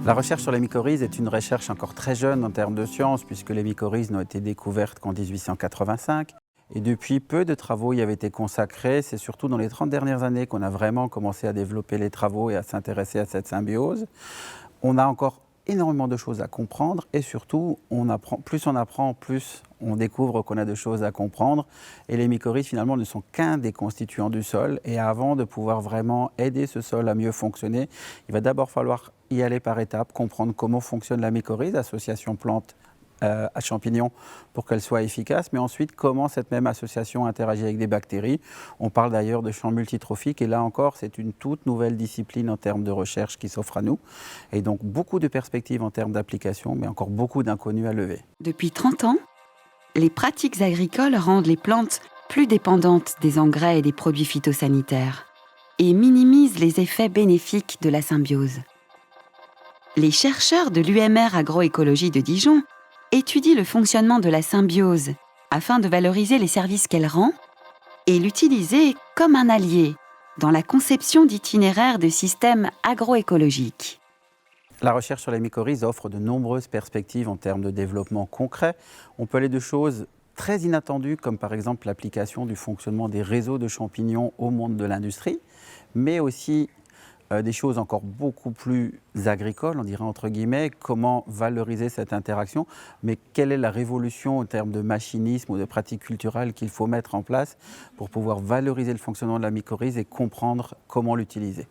La recherche sur les mycorhizes est une recherche encore très jeune en termes de sciences, puisque les mycorhizes n'ont été découvertes qu'en 1885. Et depuis, peu de travaux y avaient été consacrés. C'est surtout dans les 30 dernières années qu'on a vraiment commencé à développer les travaux et à s'intéresser à cette symbiose. On a encore énormément de choses à comprendre et surtout, plus on apprend, plus on découvre qu'on a de choses à comprendre. Et les mycorhizes, finalement, ne sont qu'un des constituants du sol. Et avant de pouvoir vraiment aider ce sol à mieux fonctionner, il va d'abord falloir y aller par étapes, comprendre comment fonctionne la mycorhize, association plante à champignons, pour qu'elle soit efficace, mais ensuite comment cette même association interagit avec des bactéries. On parle d'ailleurs de champs multitrophiques et là encore c'est une toute nouvelle discipline en termes de recherche qui s'offre à nous et donc beaucoup de perspectives en termes d'application, mais encore beaucoup d'inconnus à lever. Depuis 30 ans, les pratiques agricoles rendent les plantes plus dépendantes des engrais et des produits phytosanitaires et minimisent les effets bénéfiques de la symbiose. Les chercheurs de l'UMR Agroécologie de Dijon étudie le fonctionnement de la symbiose afin de valoriser les services qu'elle rend et l'utiliser comme un allié dans la conception d'itinéraires de systèmes agroécologiques. La recherche sur les mycorhizes offre de nombreuses perspectives en termes de développement concret. On peut aller de choses très inattendues, comme par exemple l'application du fonctionnement des réseaux de champignons au monde de l'industrie, mais aussi des choses encore beaucoup plus agricoles, on dirait entre guillemets, comment valoriser cette interaction, mais quelle est la révolution en termes de machinisme ou de pratiques culturelles qu'il faut mettre en place pour pouvoir valoriser le fonctionnement de la mycorhize et comprendre comment l'utiliser.